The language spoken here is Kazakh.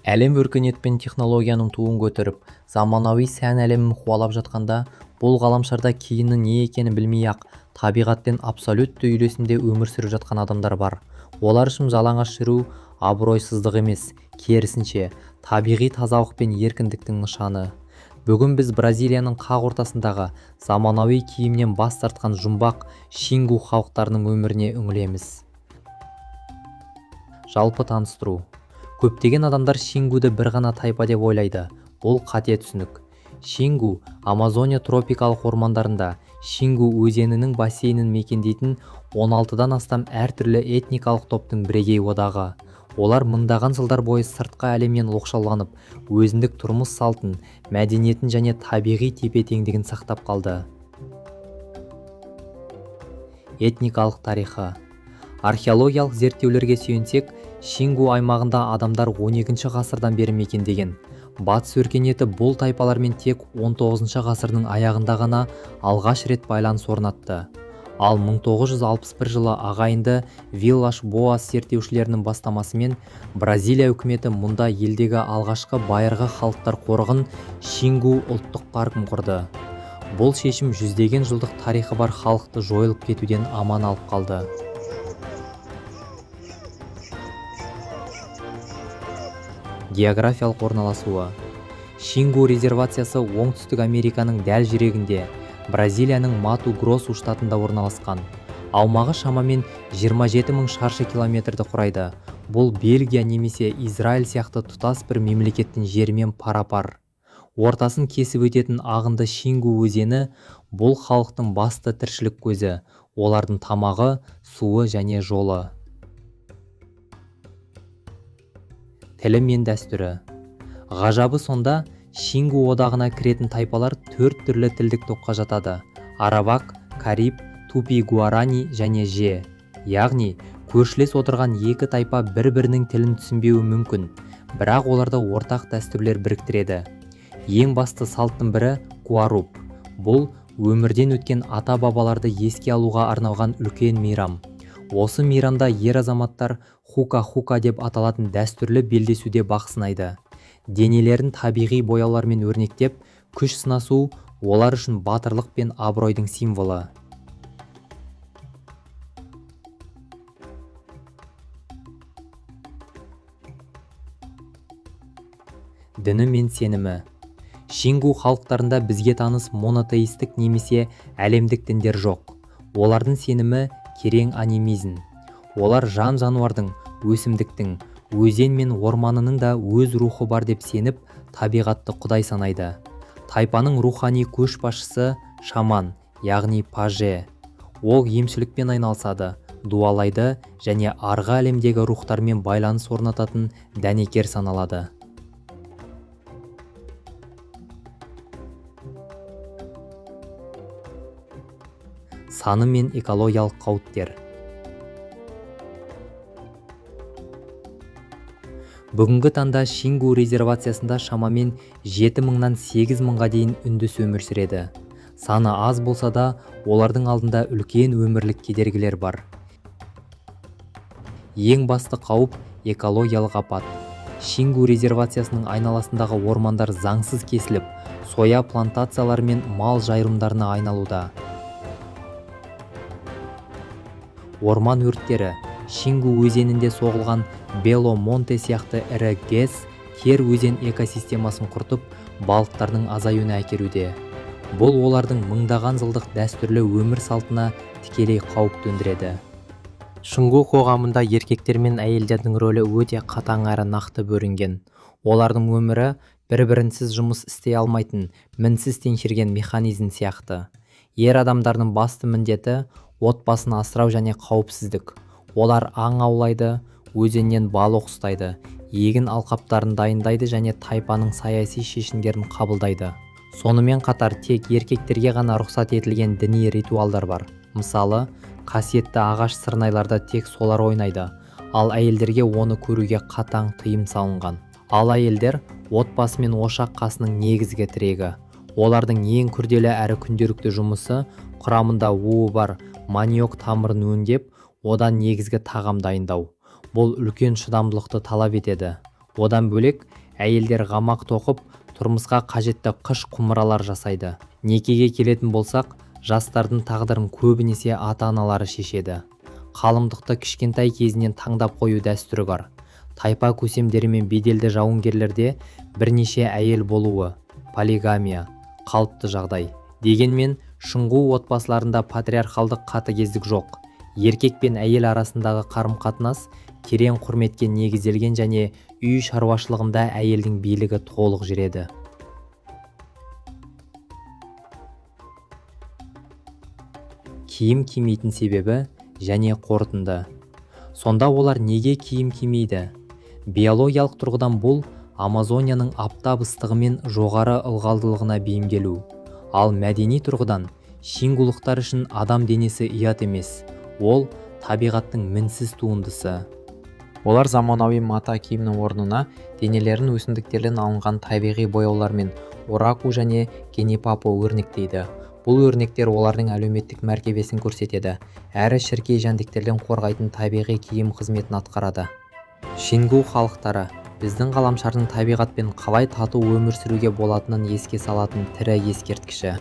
Әлем өркениет пен технологияның туын көтеріп, заманауи сән әлемін қуалап жатқанда, бұл ғаламшарда кейіні не екені білмей-ақ, табиғатпен абсолютті үйлесімде өмір сүріп жатқан адамдар бар. Олар үшін жалаңаш жүру абыройсыздық емес, керісінше, табиғи тазалық пен еркіндіктің нышаны. Бүгін біз Бразилияның қақ ортасындағы заманауи киімнен бас тартқан жұмбақ Шингу халықтарының өміріне үңілеміз. Жалпы таныстыру. Көптеген адамдар Шингуді бір ғана тайпа деп ойлайды. Бұл қате түсінік. Шингу Амазония тропикалық ормандарында Шингу өзенінің бассейнін мекендейтін 16-дан астам әртүрлі этникалық топтың бірегей одағы. Олар мыңдаған жылдар бойы сыртқы әлемнен оқшауланып, өзіндік тұрмыс салтын, мәдениетін және табиғи тепе-теңдігін сақтап қалды. Этникалық тарихы. Археологиялық зерттеулерге сүйенсек, Шингу аймағында адамдар 12 ғасырдан бері мекендеген. Батыс өркениеті бұл тайпалармен тек 19 ғасырдың аяғында ғана алғаш рет байланыс орнатты. Ал 1961 жылы ағайынды Виллаш Боас зерттеушілерінің бастамасымен Бразилия үкіметі мұнда елдегі алғашқы байырғы халықтар қорығын Шингу ұлттық паркін құрды. Бұл шешім жүздеген жылдық тарихы бар халықты жойылып кетуден аман алып қалды. Географиялық орналасуы. Шингу резервациясы оңтүстік Американың дәл жүрегінде, Бразилияның Мату-Гросу штатында орналасқан. Аумағы шамамен 27 000 шаршы километрді құрайды. Бұл Бельгия немесе Израиль сияқты тұтас бір мемлекеттің жерімен пара-пар. Ортасын кесіп өтетін ағынды Шингу өзені бұл халықтың басты тіршілік көзі, олардың тамағы, суы және жолы. Тілі мен дәстүрі. Ғажабы сонда, Шингу одағына кіретін тайпалар 4 түрлі тілдік топқа жатады. Аравак, Кариб, Тупи-Гуарани және Же. Яғни, көршілес отырған екі тайпа бір-бірінің тілін түсінбеуі мүмкін, бірақ оларды ортақ дәстүрлер біріктіреді. Ең басты салттың бірі Гуаруп. Бұл өмірден өткен ата-бабаларды еске алуға арналған үлкен мейрам. Осы мейрамда ер азаматтар хука-хука деп аталатын дәстүрлі белдесуде бақ сынайды. Денелерін табиғи бояулармен өрнектеп, күш сынасу олар үшін батырлық пен абыройдың символы. Діні мен сенімі. Шингу халықтарында бізге таныс монотеистік немесе әлемдік діндер жоқ. Олардың сенімі керең анимизм. Олар жан-жануардың, өсімдіктің, өзен мен орманының да өз рухы бар деп сеніп, табиғатты құдай санайды. Тайпаның рухани көшбасшысы шаман, яғни паже. Ол емшілікпен айналысады, дуалайды және арғы әлемдегі рухтармен байланыс орнататын дәнекер саналады. Саны мен экологиялық қауіптер. Бүгінгі таңда Шингу резервациясында шамамен 7000-нан 8000-ға дейін үндіс өмір сүреді. Саны аз болса да, олардың алдында үлкен өмірлік кедергілер бар. Ең басты қауіп экологиялық апат. Шингу резервациясының айналасындағы ормандар заңсыз кесіліп, соя плантациялары мен мал жайылымдарына айналуда. Орман өрттері. Шингу өзенінде соғылған Бело Монте сияқты ірі ГЭС кер өзен экосистемасын құртып, балықтардың азаюына әкелуде. Бұл олардың мыңдаған жылдық дәстүрлі өмір салтына тікелей қауіп төндіреді. Шингу қоғамында еркектер мен әйелдердің рөлі өте қатаң әрі нақты бөлінген. Олардың өмірі бір-бірінсіз жұмыс істей алмайтын, мінсіз теңшерген механизм сияқты. Ер адамдардың басты міндеті отбасын асырау және қауіпсіздік. Олар аң аулайды, өзеннен балық ұстайды, егін алқаптарын дайындайды және тайпаның саяси шешімдерін қабылдайды. Сонымен қатар тек еркектерге ғана рұқсат етілген діни ритуалдар бар. Мысалы, қасиетті ағаш сырнайларда тек солар ойнайды, ал әйелдерге оны көруге қатаң тыйым салынған. Ал әйелдер отбасы мен ошақ қасының негізгі тірегі. Олардың ең күрделі әрі күнделікті жұмысы құрамында уы бар маниок тамырын өңдеп, одан негізгі тағам дайындау. Бұл үлкен шыдамдылықты талап етеді. Одан бөлек әйелдер ғамақ тоқып тұрмысқа қажетті қыш құмыралар жасайды. Некеге келетін болсақ, жастардың тағдырын көбінесе ата-аналары шешеді. Қалыңдықты кішкентай кезінен таңдап қою дәстүрі бар. Тайпа көсемдері мен беделді жауынгерлерде бірнеше әйел болуы, полигамия, қалыпты жағдай. Дегенмен шыңғу отбасыларында патриархалдық қатыгездік жоқ. Еркек пен әйел арасындағы қарым-қатынас терең құрметке негізделген және үй шаруашылығында әйелдің билігі толық жүреді. Киім кимейтін себебі және қорытынды. Сонда олар неге киім кимейді? Биологиялық тұрғыдан бұл Амазонияның аптап ыстығы мен жоғары ылғалдылығына бейімделу. Ал мәдени тұрғыдан шингулықтар үшін адам денесі ұят емес. Ол табиғаттың мінсіз туындысы. Олар заманауи мата киімнің орнына денелерін өсімдіктерден алынған табиғи бояулармен ораку және генипапо өрнектейді. Бұл өрнектер олардың әлеуметтік мәртебесін көрсетеді, әрі шіркей жәндіктерден қорғайтын табиғи киім қызметін атқарады. Шингу халықтары біздің ғаламшардың табиғатпен қалай тату өмір сүруге болатынын еске салатын тірі ескерткіші.